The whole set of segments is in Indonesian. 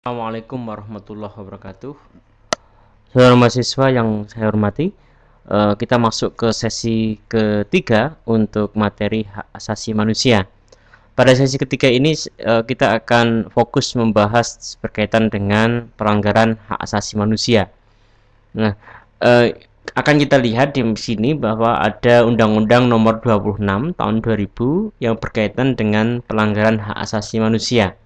Assalamualaikum warahmatullahi wabarakatuh. Saudara mahasiswa yang saya hormati, kita masuk ke sesi ketiga untuk materi hak asasi manusia. Pada sesi ketiga ini kita akan fokus membahas berkaitan dengan pelanggaran hak asasi manusia. Nah, akan kita lihat di sini bahwa ada Undang-Undang Nomor 26 Tahun 2000 yang berkaitan dengan pelanggaran hak asasi manusia.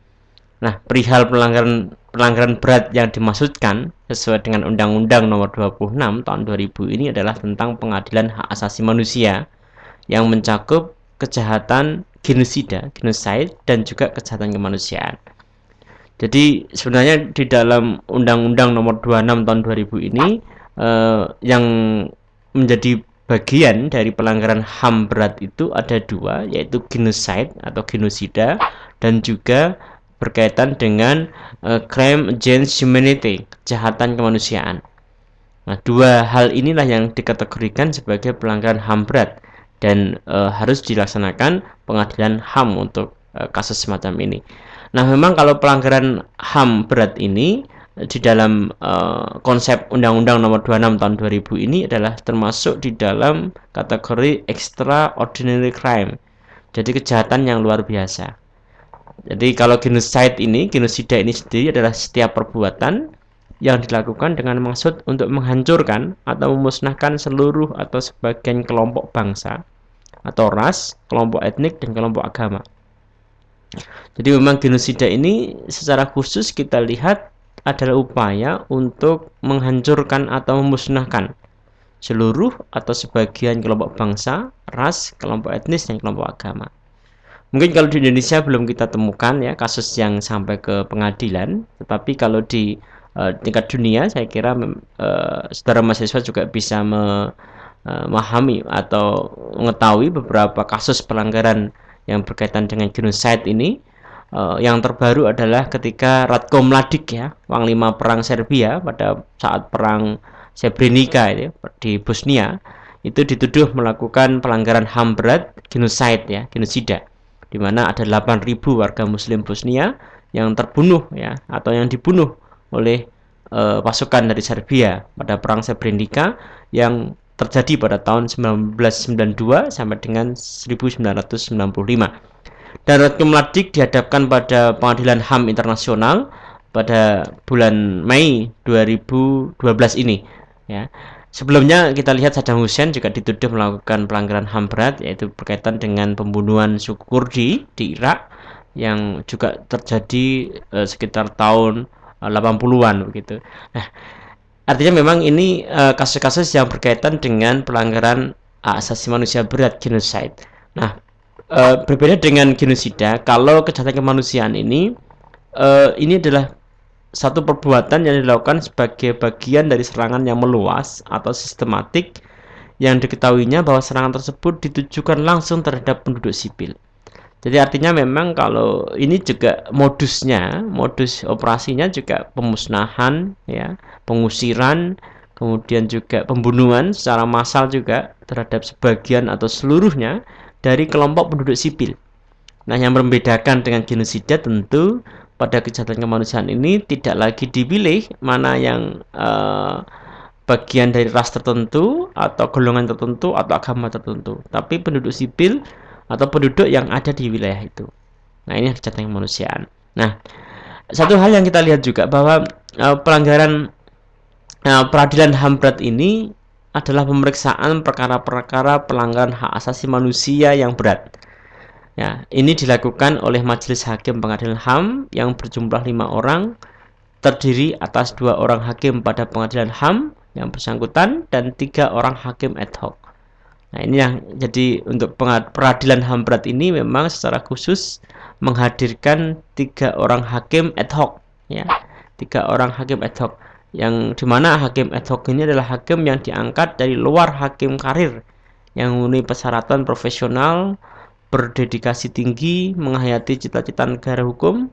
Nah, perihal pelanggaran berat yang dimaksudkan sesuai dengan Undang-Undang Nomor 26 Tahun 2000 ini adalah tentang pengadilan hak asasi manusia yang mencakup kejahatan genosida, genocide, dan juga kejahatan kemanusiaan. Jadi sebenarnya di dalam Undang-Undang Nomor 26 Tahun 2000 ini yang menjadi bagian dari pelanggaran HAM berat itu ada dua, yaitu genocide atau genosida dan juga berkaitan dengan crime against humanity, kejahatan kemanusiaan. Nah, dua hal inilah yang dikategorikan sebagai pelanggaran HAM berat dan harus dilaksanakan pengadilan HAM untuk kasus semacam ini. Nah, memang kalau pelanggaran HAM berat ini di dalam konsep Undang-Undang Nomor 26 Tahun 2000 ini adalah termasuk di dalam kategori extraordinary crime. Jadi kejahatan yang luar biasa. Jadi kalau genosida ini sendiri adalah setiap perbuatan yang dilakukan dengan maksud untuk menghancurkan atau memusnahkan seluruh atau sebagian kelompok bangsa atau ras, kelompok etnik, dan kelompok agama. Jadi memang genosida ini secara khusus kita lihat adalah upaya untuk menghancurkan atau memusnahkan seluruh atau sebagian kelompok bangsa, ras, kelompok etnis, dan kelompok agama. Mungkin kalau di Indonesia belum kita temukan ya kasus yang sampai ke pengadilan, tetapi kalau di tingkat dunia saya kira saudara mahasiswa juga bisa memahami atau mengetahui beberapa kasus pelanggaran yang berkaitan dengan genocide ini. Yang terbaru adalah ketika Ratko Mladic ya, panglima perang Serbia pada saat perang Srebrenica itu, di Bosnia, itu dituduh melakukan pelanggaran HAM berat, genocide ya, genosida, di mana ada 8.000 warga muslim Bosnia yang terbunuh ya atau yang dibunuh oleh pasukan dari Serbia pada perang Srebrenica yang terjadi pada tahun 1992 sampai dengan 1995. Dan Ratko Mladic dihadapkan pada pengadilan HAM internasional pada bulan Mei 2012 ini ya. Sebelumnya kita lihat Saddam Hussein juga dituduh melakukan pelanggaran HAM berat, yaitu berkaitan dengan pembunuhan suku Kurdi di Irak yang juga terjadi sekitar tahun 80-an begitu. Nah, artinya memang ini kasus-kasus yang berkaitan dengan pelanggaran hak asasi manusia berat, genocide. Nah, berbeda dengan genosida, kalau kejahatan kemanusiaan ini adalah satu perbuatan yang dilakukan sebagai bagian dari serangan yang meluas atau sistematik yang diketahuinya bahwa serangan tersebut ditujukan langsung terhadap penduduk sipil. Jadi artinya memang kalau ini juga modus operasinya juga pemusnahan ya, pengusiran, kemudian juga pembunuhan secara massal juga terhadap sebagian atau seluruhnya dari kelompok penduduk sipil. Nah, yang membedakan dengan genosida tentu pada kejahatan kemanusiaan ini tidak lagi dipilih mana yang bagian dari ras tertentu atau golongan tertentu atau agama tertentu, tapi penduduk sipil atau penduduk yang ada di wilayah itu. Nah, ini kejahatan kemanusiaan. Nah, satu hal yang kita lihat juga bahwa pelanggaran peradilan HAM berat ini adalah pemeriksaan perkara-perkara pelanggaran hak asasi manusia yang berat. Ya, ini dilakukan oleh Majelis Hakim Pengadilan HAM yang berjumlah 5 orang, terdiri atas 2 orang hakim pada pengadilan HAM yang bersangkutan dan 3 orang hakim ad hoc. Nah, ini yang jadi untuk peradilan HAM berat ini memang secara khusus menghadirkan 3 orang hakim ad hoc, ya, 3 orang hakim ad hoc, yang dimana hakim ad hoc ini adalah hakim yang diangkat dari luar hakim karir yang memenuhi persyaratan profesional, berdedikasi tinggi, menghayati cita-cita negara hukum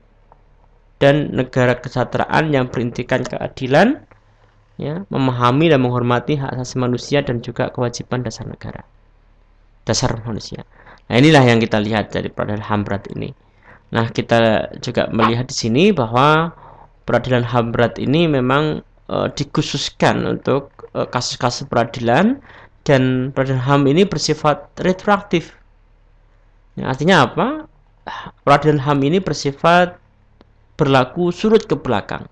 dan negara kesejahteraan yang berintikan keadilan, ya, memahami dan menghormati hak asasi manusia dan juga kewajiban dasar negara, dasar manusia. Nah, inilah yang kita lihat dari peradilan HAM berat ini. Nah, kita juga melihat di sini bahwa peradilan HAM berat ini memang dikhususkan untuk kasus-kasus peradilan, dan peradilan HAM ini bersifat retroaktif. Ya, artinya apa? Peradilan HAM ini bersifat berlaku surut ke belakang.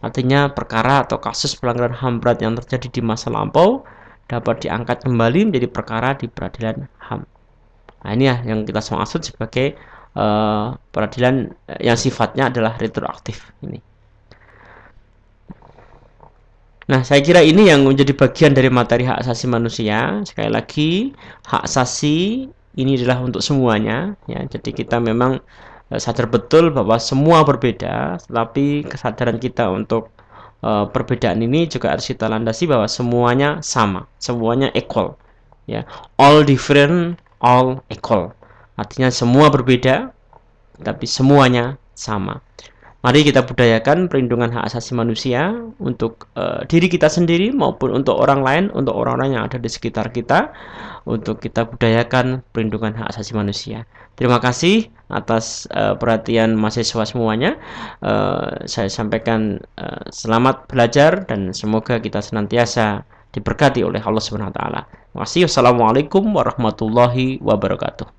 Artinya perkara atau kasus pelanggaran HAM berat yang terjadi di masa lampau dapat diangkat kembali menjadi perkara di peradilan HAM. Nah, ini ya yang kita maksud sebagai peradilan yang sifatnya adalah retroaktif ini. Nah, saya kira ini yang menjadi bagian dari materi hak asasi manusia. Sekali lagi, hak asasi ini adalah untuk semuanya, ya. Jadi kita memang sadar betul bahwa semua berbeda, tetapi kesadaran kita untuk perbedaan ini juga harus kita landasi bahwa semuanya sama, semuanya equal, ya. All different, all equal. Artinya semua berbeda, tapi semuanya sama. Mari kita budayakan perlindungan hak asasi manusia untuk diri kita sendiri maupun untuk orang lain, untuk orang-orang yang ada di sekitar kita, untuk kita budayakan perlindungan hak asasi manusia. Terima kasih atas perhatian mahasiswa semuanya. Saya sampaikan selamat belajar dan semoga kita senantiasa diberkati oleh Allah Subhanahu wa taala. Terima kasih. Wassalamualaikum warahmatullahi wabarakatuh.